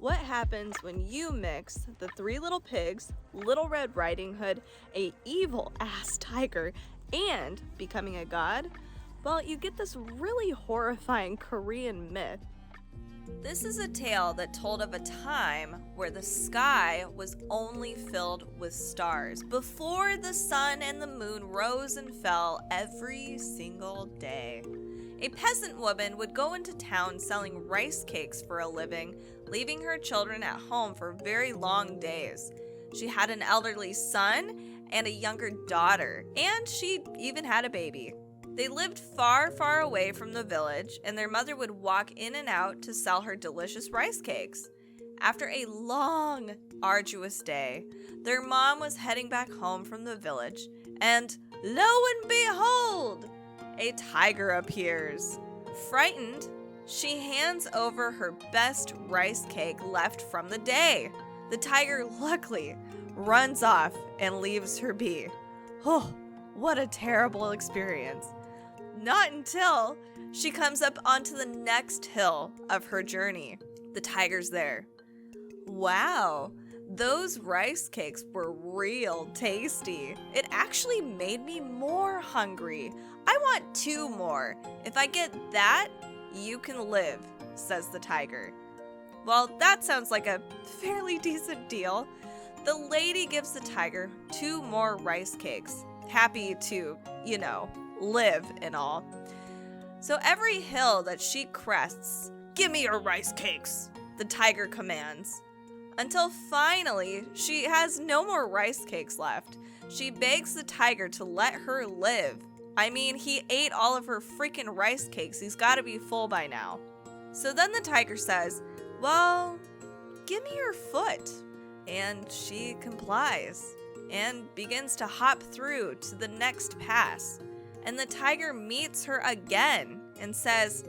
What happens when you mix the Three Little Pigs, Little Red Riding Hood, a evil-ass tiger, and becoming a god? Well, you get this really horrifying Korean myth. This is a tale that told of a time where the sky was only filled with stars before the sun and the moon rose and fell every single day. A peasant woman would go into town selling rice cakes for a living, leaving her children at home for very long days. She had an elderly son and a younger daughter, and she even had a baby. They lived far, far away from the village, and their mother would walk in and out to sell her delicious rice cakes. After a long, arduous day, their mom was heading back home from the village, and lo and behold, a tiger appears. Frightened, she hands over her best rice cake left from the day. The tiger luckily runs off and leaves her be. Oh, what a terrible experience. Not until she comes up onto the next hill of her journey. The tiger's there. Wow, those rice cakes were real tasty. It actually made me more hungry. I want 2 more. If I get that, you can live, says the tiger. Well, that sounds like a fairly decent deal. The lady gives the tiger 2 more rice cakes, happy to, live and all. So every hill that she crests, give me your rice cakes, the tiger commands. Until finally, she has no more rice cakes left. She begs the tiger to let her live. I mean, he ate all of her freaking rice cakes. He's got to be full by now. So then the tiger says, well, give me your foot. And she complies and begins to hop through to the next pass. And the tiger meets her again and says,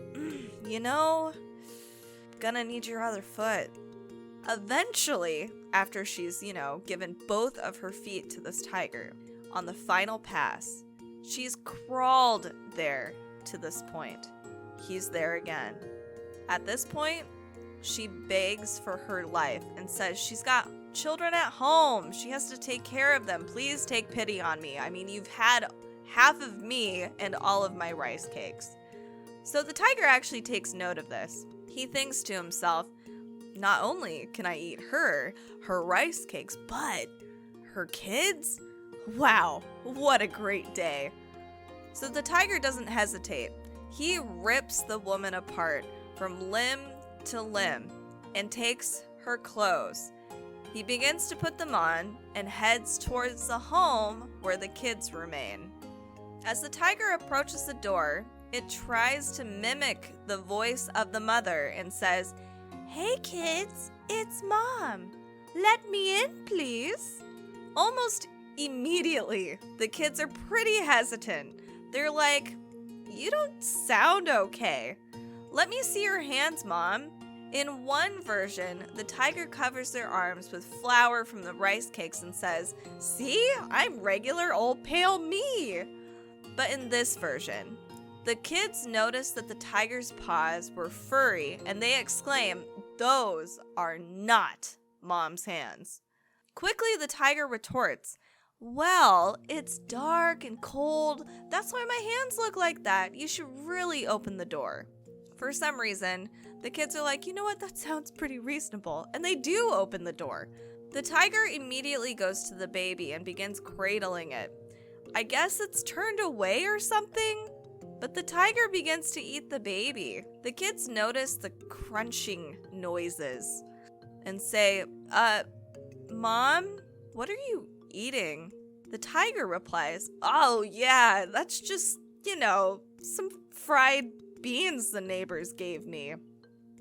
gonna need your other foot. Eventually, after she's, given both of her feet to this tiger, on the final pass, she's crawled there to this point. He's there again. At this point, she begs for her life and says she's got children at home. She has to take care of them. Please take pity on me. I mean, you've had half of me and all of my rice cakes. So the tiger actually takes note of this. He thinks to himself, not only can I eat her rice cakes, but her kids? Wow, what a great day. So the tiger doesn't hesitate. He rips the woman apart from limb to limb and takes her clothes. He begins to put them on and heads towards the home where the kids remain. As the tiger approaches the door, it tries to mimic the voice of the mother and says, "Hey kids, it's Mom. Let me in, please." Almost immediately, the kids are pretty hesitant. They're like, "You don't sound okay. Let me see your hands, Mom." In one version, the tiger covers their arms with flour from the rice cakes and says, "See, I'm regular old pale me." But in this version, the kids notice that the tiger's paws were furry and they exclaim, "Those are not Mom's hands." Quickly, the tiger retorts, "Well, it's dark and cold. That's why my hands look like that. You should really open the door." For some reason, the kids are like, "You know what? That sounds pretty reasonable." And they do open the door. The tiger immediately goes to the baby and begins cradling it. I guess it's turned away or something, but the tiger begins to eat the baby. The kids notice the crunching noises and say, Mom, what are you eating?" The tiger replies, "Oh yeah, that's just, some fried beans the neighbors gave me."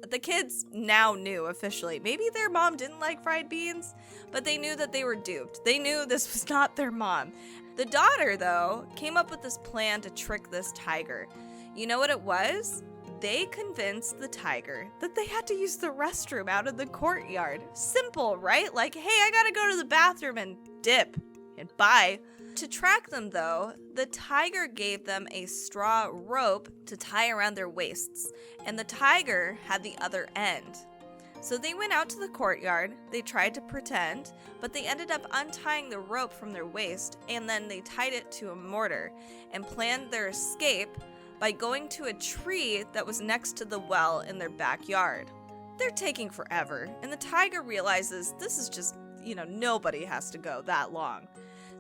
The kids now knew officially. Maybe their mom didn't like fried beans, but they knew that they were duped. They knew this was not their mom. The daughter, though, came up with this plan to trick this tiger. You know what it was? They convinced the tiger that they had to use the restroom out in the courtyard. Simple, right? Like, hey, I gotta go to the bathroom and dip and bye. To track them, though, the tiger gave them a straw rope to tie around their waists, and the tiger had the other end. So they went out to the courtyard, they tried to pretend, but they ended up untying the rope from their waist, and then they tied it to a mortar and planned their escape by going to a tree that was next to the well in their backyard. They're taking forever, and the tiger realizes this is just, nobody has to go that long.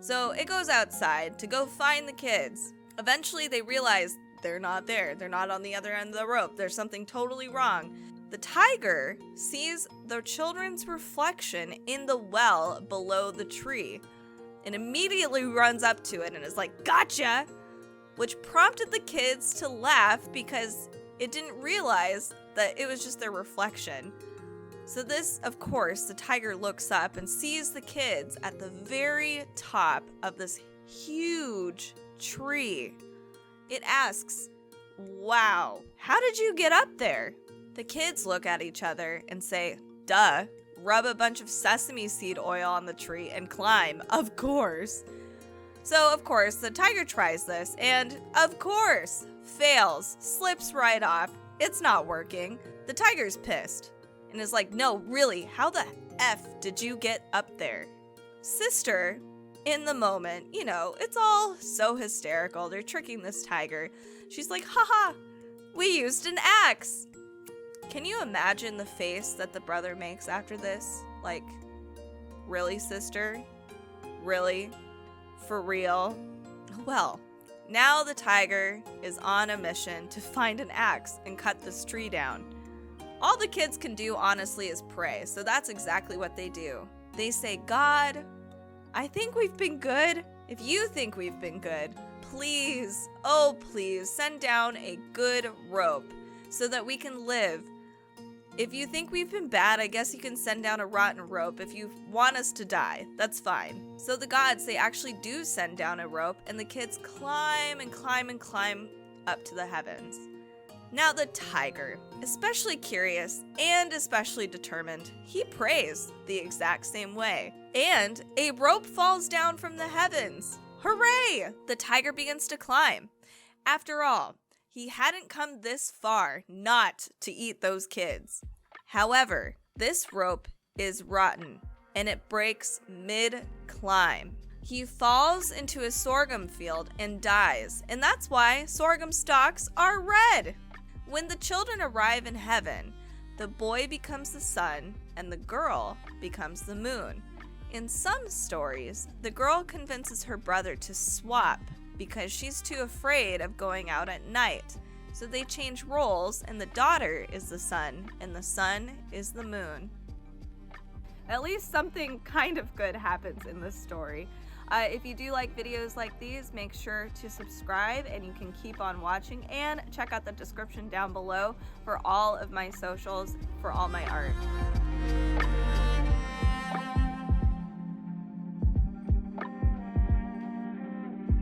So it goes outside to go find the kids. Eventually they realize they're not there. They're not on the other end of the rope. There's something totally wrong. The tiger sees the children's reflection in the well below the tree and immediately runs up to it and is like, "Gotcha!" Which prompted the kids to laugh because it didn't realize that it was just their reflection. So this, of course, the tiger looks up and sees the kids at the very top of this huge tree. It asks, "Wow, how did you get up there?" The kids look at each other and say, "Duh, rub a bunch of sesame seed oil on the tree and climb, of course." So, of course, the tiger tries this and, of course, fails, slips right off. It's not working. The tiger's pissed and is like, "No, really, how the F did you get up there?" Sister, in the moment, it's all so hysterical. They're tricking this tiger. She's like, "Haha, we used an axe." Can you imagine the face that the brother makes after this? Like, really, sister? Really? For real? Well, now the tiger is on a mission to find an axe and cut this tree down. All the kids can do, honestly, is pray, so that's exactly what they do. They say, "God, I think we've been good. If you think we've been good, please, oh please, send down a good rope so that we can live. If you think we've been bad, I guess you can send down a rotten rope. If you want us to die, that's fine." So the gods, they actually do send down a rope, and the kids climb and climb and climb up to the heavens. Now the tiger, especially curious and especially determined, he prays the exact same way. And a rope falls down from the heavens. Hooray! The tiger begins to climb. After all, he hadn't come this far not to eat those kids. However, this rope is rotten and it breaks mid-climb. He falls into a sorghum field and dies, and that's why sorghum stalks are red. When the children arrive in heaven, the boy becomes the sun and the girl becomes the moon. In some stories, the girl convinces her brother to swap because she's too afraid of going out at night. So they change roles, and the daughter is the sun, and the sun is the moon. At least something kind of good happens in this story. If you do like videos like these, make sure to subscribe, and you can keep on watching, and check out the description down below for all of my socials, for all my art.